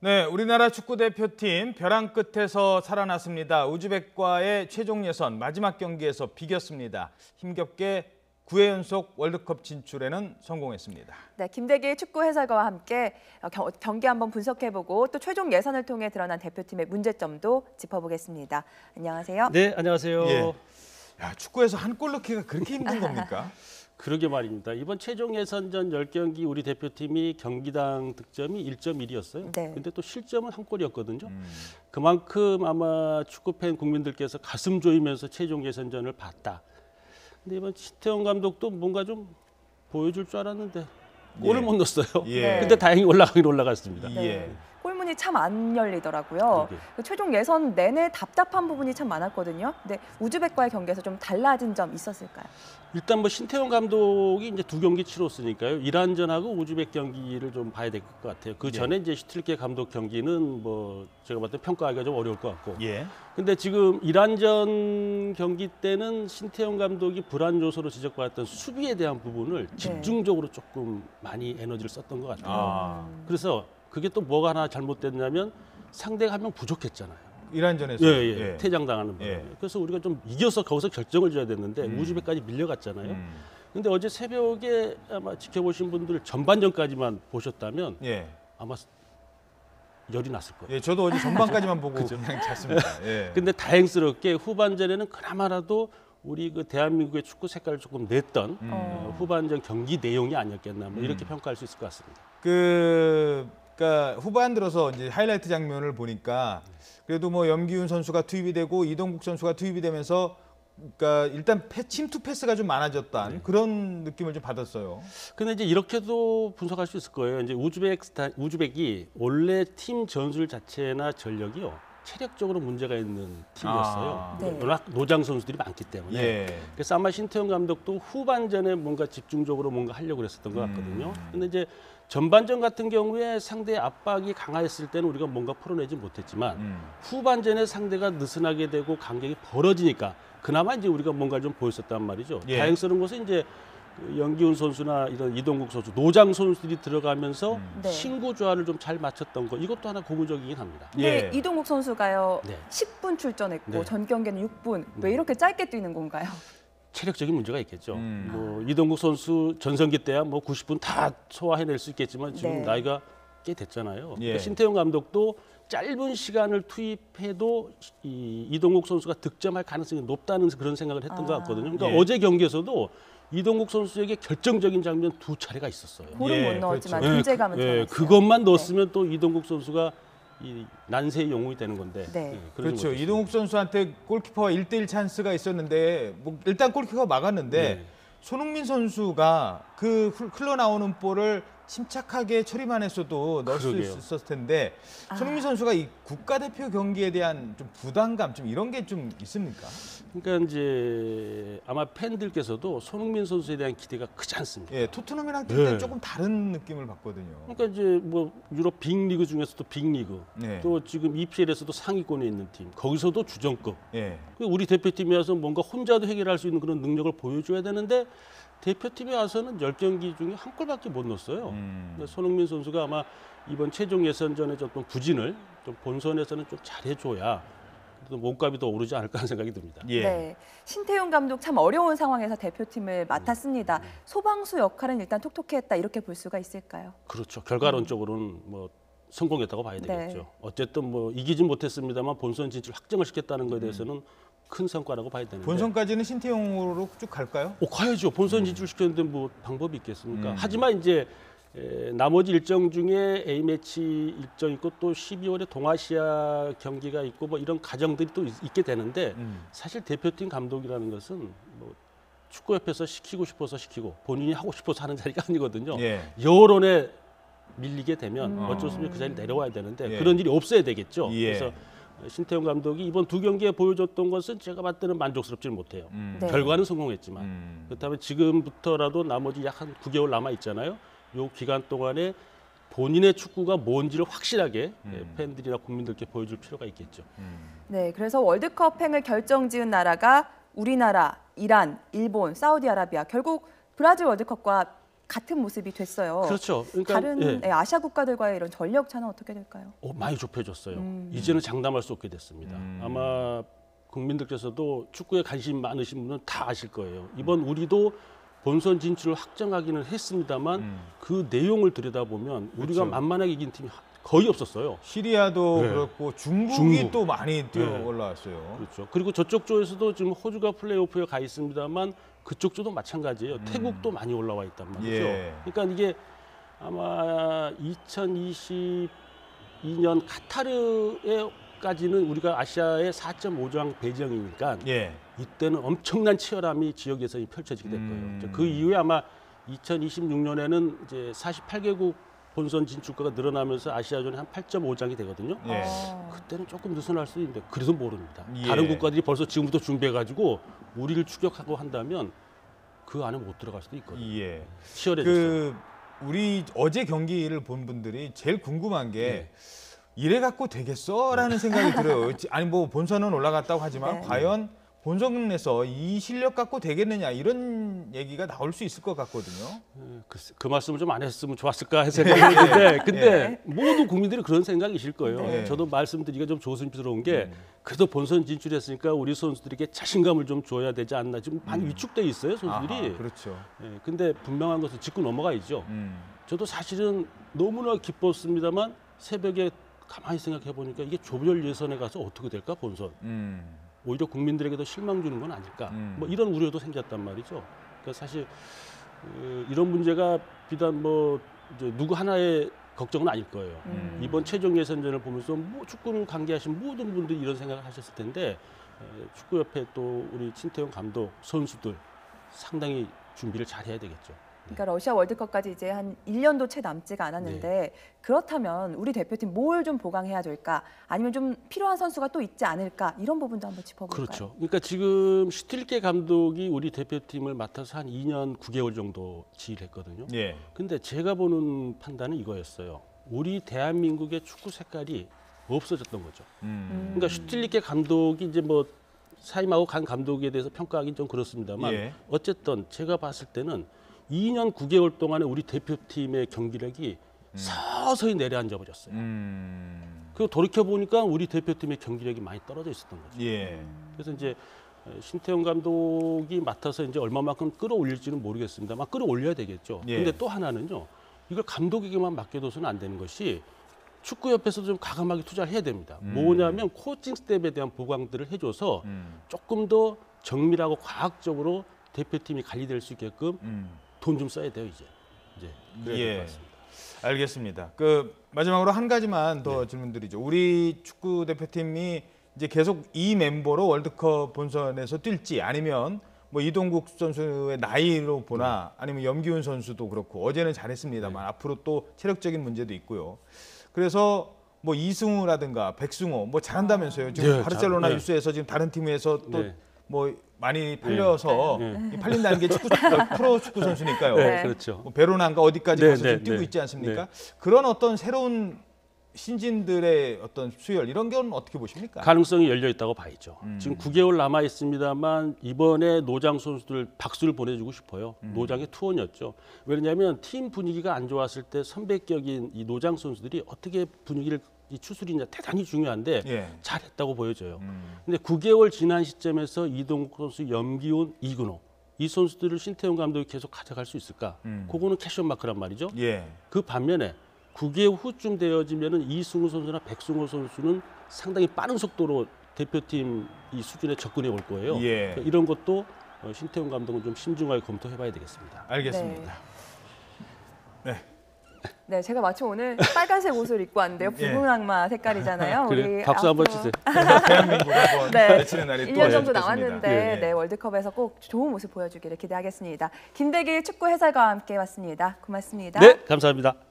네, 우리나라 축구대표팀 벼랑 끝에서 살아났습니다. 우즈벡과의 최종 예선 마지막 경기에서 비겼습니다. 힘겹게 9회 연속 월드컵 진출에는 성공했습니다. 네, 김대기 축구 해설가와 함께 경기 한번 분석해보고 또 최종 예선을 통해 드러난 대표팀의 문제점도 짚어보겠습니다. 안녕하세요. 네, 안녕하세요. 예. 야, 축구에서 한 골 넣기가 그렇게 힘든 겁니까? 그러게 말입니다. 이번 최종 예선전 10경기 우리 대표팀이 경기당 득점이 1.1이었어요. 네. 근데 또 실점은 한 골이었거든요. 그만큼 아마 축구팬 국민들께서 가슴 조이면서 최종 예선전을 봤다. 근데 이번 신태용 감독도 뭔가 좀 보여줄 줄 알았는데 골을 못 넣었어요. 예. 근데 다행히 올라가긴 올라갔습니다. 네. 예. 골문이 참 안 열리더라고요. 그 최종 예선 내내 답답한 부분이 참 많았거든요. 근데 우즈벡과의 경기에서 좀 달라진 점 있었을까요? 일단 뭐 신태용 감독이 이제 2경기 치렀으니까요. 이란전하고 우즈벡 경기를 좀 봐야 될 것 같아요. 그 전에 이제 슈틸케 감독 경기는 뭐 제가 봤을 때 평가하기가 좀 어려울 것 같고. 예. 근데 지금 이란전 경기 때는 신태용 감독이 불안 요소로 지적받았던 수비에 대한 부분을 집중적으로 조금 많이 에너지를 썼던 것 같아요. 그래서 그게 또 뭐가 하나 잘못됐냐면 상대가 한 명 부족했잖아요. 이란전에서. 예. 퇴장당하는 바람에. 예. 그래서 우리가 좀 이겨서 거기서 결정을 줘야 됐는데 우즈벡까지 밀려갔잖아요. 근데 어제 새벽에 아마 지켜보신 분들 전반전까지만 보셨다면 예. 아마 열이 났을 거예요. 예, 저도 어제 전반까지만 보고 그냥 잤습니다. 예. 근데 다행스럽게 후반전에는 그나마라도 우리 그 대한민국의 축구 색깔을 조금 냈던 후반전 경기 내용이 아니었겠나 뭐 이렇게 평가할 수 있을 것 같습니다. 그러니까 후반 들어서 이제 하이라이트 장면을 보니까 그래도 뭐 염기훈 선수가 투입이 되고 이동국 선수가 투입이 되면서 그러니까 일단 침투 패스가 좀 많아졌다는 그런 느낌을 좀 받았어요. 근데 이제 이렇게도 분석할 수 있을 거예요. 이제 우즈벡이 원래 팀 전술 자체나 전력이요. 체력적으로 문제가 있는 팀이었어요. 네. 워낙 노장 선수들이 많기 때문에. 예. 그래서 아마 신태용 감독도 후반전에 뭔가 집중적으로 뭔가 하려고 그랬었던 것 같거든요. 근데 이제 전반전 같은 경우에 상대의 압박이 강했을 때는 우리가 뭔가 풀어내지 못했지만 후반전에 상대가 느슨하게 되고 간격이 벌어지니까 그나마 이제 우리가 뭔가 좀 보였었단 말이죠. 예. 다행스러운 것은 이제 연기훈 선수나 이런 이동국 선수, 노장 선수들이 들어가면서 네. 신구 조화를 좀 잘 맞췄던 거 이것도 하나 고무적이긴 합니다. 근데 예. 이동국 선수가요. 네. 10분 출전했고 네. 전 경기는 6분. 왜 이렇게 짧게 뛰는 건가요? 체력적인 문제가 있겠죠. 뭐 이동국 선수 전성기 때야 뭐 90분 다 소화해낼 수 있겠지만 지금 네. 나이가 꽤 됐잖아요. 예. 그러니까 신태용 감독도 짧은 시간을 투입해도 이동국 선수가 득점할 가능성이 높다는 그런 생각을 했던 것 같거든요. 그러니까 예. 어제 경기에서도 이동국 선수에게 결정적인 장면 2차례가 있었어요. 골은 예, 못 넣었지만 그렇죠. 존재감은 좋았어요. 그것만 넣었으면 또 이동국 선수가 이 난세의 영웅이 되는 건데. 네. 그러지 그렇죠. 못했어요. 이동국 선수한테 골키퍼와 1대1 찬스가 있었는데 뭐 일단 골키퍼가 막았는데 네. 손흥민 선수가 그 흘러나오는 볼을 침착하게 처리만 했어도 넣을 수 그러게요. 있었을 텐데 손흥민 선수가 이 국가대표 경기에 대한 좀 부담감 좀 이런 게 좀 있습니까? 그러니까 이제 아마 팬들께서도 손흥민 선수에 대한 기대가 크지 않습니다. 예, 토트넘이랑 뛸 때는 네. 조금 다른 느낌을 받거든요. 그러니까 이제 뭐 유럽 빅리그 중에서도 빅리그, 네. 또 지금 EPL에서도 상위권에 있는 팀, 거기서도 주전급. 예. 우리 대표팀이 와서 뭔가 혼자도 해결할 수 있는 그런 능력을 보여줘야 되는데 대표팀에 와서는 10경기 중에 한 골밖에 못 넣었어요. 그러니까 손흥민 선수가 아마 이번 최종 예선전의 어떤 부진을 좀 본선에서는 좀 잘해줘야 또 몸값이 더 오르지 않을까 하는 생각이 듭니다. 예. 네, 신태용 감독 참 어려운 상황에서 대표팀을 맡았습니다. 소방수 역할은 일단 톡톡했다 이렇게 볼 수가 있을까요? 그렇죠. 결과론적으로는 뭐 성공했다고 봐야 되겠죠. 어쨌든 뭐 이기진 못했습니다만 본선 진출 확정을 시켰다는 것에 대해서는 큰 성과라고 봐야 되는데. 본선까지는 신태용으로 쭉 갈까요? 가야죠. 본선 진출시켰는데 뭐 방법이 있겠습니까? 하지만 이제 나머지 일정 중에 A매치 일정 있고 또 12월에 동아시아 경기가 있고 뭐 이런 가정들이 또 있게 되는데 사실 대표팀 감독이라는 것은 뭐 축구협회에서 시키고 싶어서 시키고 본인이 하고 싶어서 하는 자리가 아니거든요. 예. 여론에 밀리게 되면 어쩔 수 없이 그 자리를 내려와야 되는데 예. 그런 일이 없어야 되겠죠. 예. 그래서 신태용 감독이 이번 2경기에 보여줬던 것은 제가 봤을 때는 만족스럽지는 못해요. 네. 결과는 성공했지만 그렇다면 지금부터라도 나머지 약 한 9개월 남아 있잖아요. 요 기간 동안에 본인의 축구가 뭔지를 확실하게 팬들이나 국민들께 보여줄 필요가 있겠죠. 네, 그래서 월드컵 행을 결정지은 나라가 우리나라, 이란, 일본, 사우디아라비아 결국 브라질 월드컵과 같은 모습이 됐어요. 그렇죠. 그러니까 다른 아시아 국가들과의 이런 전력 차는 어떻게 될까요? 많이 좁혀졌어요. 이제는 장담할 수 없게 됐습니다. 아마 국민들께서도 축구에 관심 많으신 분은 다 아실 거예요. 이번 우리도 본선 진출을 확정하기는 했습니다만 그 내용을 들여다보면 우리가 그렇죠. 만만하게 이긴 팀이 거의 없었어요. 시리아도 네. 그렇고 중국이 중국. 또 많이 뛰어 네. 올라왔어요. 그렇죠. 그리고 저쪽 조에서도 지금 호주가 플레이오프에 가 있습니다만 그쪽 조도 마찬가지예요. 태국도 많이 올라와 있단 말이죠. 예. 그러니까 이게 아마 2022년 카타르에까지는 우리가 아시아의 4.5강 배정이니까 예. 이때는 엄청난 치열함이 지역 예선이 펼쳐지게 될 거예요. 그 이후에 아마 2026년에는 이제 48개국 본선 진출가가 늘어나면서 아시아존이 한 8.5장이 되거든요. 예. 그때는 조금 느슨할 수도 있는데 그래도 모릅니다. 예. 다른 국가들이 벌써 지금부터 준비해가지고 우리를 추격하고 한다면 그 안에 못 들어갈 수도 있거든요. 예. 치열해졌어요. 우리 어제 경기를 본 분들이 제일 궁금한 게 네. 이래 갖고 되겠어라는 생각이 들어요. 아니 뭐 본선은 올라갔다고 하지만 네. 과연 본선에서 이 실력 갖고 되겠느냐 이런 얘기가 나올 수 있을 것 같거든요. 그 말씀을 좀 안 했으면 좋았을까 해서 생각했는데 근데 모두 국민들이 그런 생각이실 거예요. 네. 저도 말씀드리기가 좀 조심스러운 게 그래도 본선 진출했으니까 우리 선수들에게 자신감을 좀 줘야 되지 않나. 지금 많이 위축돼 있어요 선수들이. 아하, 그렇죠. 예, 근데 분명한 것은 짚고 넘어가야죠. 저도 사실은 너무나 기뻤습니다만 새벽에 가만히 생각해 보니까 이게 조별 예선에 가서 어떻게 될까 본선. 오히려 국민들에게도 실망 주는 건 아닐까. 뭐 이런 우려도 생겼단 말이죠. 그러니까 사실 이런 문제가 비단 뭐 이제 누구 하나의 걱정은 아닐 거예요. 이번 최종 예선전을 보면서 뭐 축구를 관계하신 모든 분들이 이런 생각을 하셨을 텐데 축구협회 또 우리 신태용 감독 선수들 상당히 준비를 잘 해야 되겠죠. 그러니까 러시아 월드컵까지 이제 한 1년도 채 남지가 않았는데 그렇다면 우리 대표팀 뭘 좀 보강해야 될까? 아니면 좀 필요한 선수가 또 있지 않을까? 이런 부분도 한번 짚어볼까요? 그렇죠. 그러니까 지금 슈틸케 감독이 우리 대표팀을 맡아서 한 2년 9개월 정도 지휘했거든요. 예. 근데 제가 보는 판단은 이거였어요. 우리 대한민국의 축구 색깔이 없어졌던 거죠. 그러니까 슈틸리케 감독이 이제 뭐 사임하고 간 감독에 대해서 평가하기는 좀 그렇습니다만 예. 어쨌든 제가 봤을 때는 2년 9개월 동안에 우리 대표팀의 경기력이 서서히 내려앉아 버렸어요. 그리고 돌이켜 보니까 우리 대표팀의 경기력이 많이 떨어져 있었던 거죠. 예. 그래서 이제 신태용 감독이 맡아서 이제 얼마만큼 끌어올릴지는 모르겠습니다만 끌어올려야 되겠죠. 예. 근데 또 하나는요. 이걸 감독에게만 맡겨둬서는 안 되는 것이 축구협회에서도 좀 과감하게 투자를 해야 됩니다. 뭐냐면 코칭 스텝에 대한 보강들을 해줘서 조금 더 정밀하고 과학적으로 대표팀이 관리될 수 있게끔 돈 좀 써야 돼요 이제. 그래야 될 것 같습니다. 알겠습니다. 마지막으로 한 가지만 더 질문드리죠. 우리 축구 대표팀이 이제 계속 이 멤버로 월드컵 본선에서 뛸지 아니면 뭐 이동국 선수의 나이로 보나 아니면 염기훈 선수도 그렇고 어제는 잘했습니다만 앞으로 또 체력적인 문제도 있고요. 그래서 뭐 이승우라든가 백승호 뭐 잘한다면서요. 지금 네, 바르셀로나 네. 뉴스에서 지금 다른 팀에서 또 네. 뭐 많이 팔려서 네. 이 팔린다는 게 프로 축구 선수니까요. 네, 그렇죠. 뭐 베로나인가 어디까지 네, 가서 네, 지금 뛰고 네. 있지 않습니까? 그런 어떤 새로운 신진들의 어떤 수혈 이런 건 어떻게 보십니까? 가능성이 열려 있다고 봐야죠. 지금 9개월 남아 있습니다만 이번에 노장 선수들 박수를 보내주고 싶어요. 노장의 투혼이었죠. 왜냐하면 팀 분위기가 안 좋았을 때 선배격인 이 노장 선수들이 어떻게 분위기를 이 추스리냐 대단히 중요한데 예. 잘했다고 보여져요. 근데 9개월 지난 시점에서 이동국 선수, 염기훈, 이근호 이 선수들을 신태용 감독이 계속 가져갈 수 있을까? 그거는 캐션 마크란 말이죠. 예. 그 반면에 9개월 후쯤 되어지면은 이승우 선수나 백승호 선수는 상당히 빠른 속도로 대표팀 이 수준에 접근해 올 거예요. 예. 그러니까 이런 것도 신태용 감독은 좀 신중하게 검토해봐야 되겠습니다. 알겠습니다. 네, 제가 마침 오늘 빨간색 옷을 입고 왔는데요. 예. 붉은 악마 색깔이잖아요. 그래, 박수 한번 치세요. 대한민국 한번 네. 외치는 날이 또 1년 정도 됐습니다. 남았는데 예, 예. 네, 월드컵에서 꼭 좋은 모습 보여주기를 기대하겠습니다. 김대길 축구 해설가와 함께 왔습니다. 고맙습니다. 네, 감사합니다.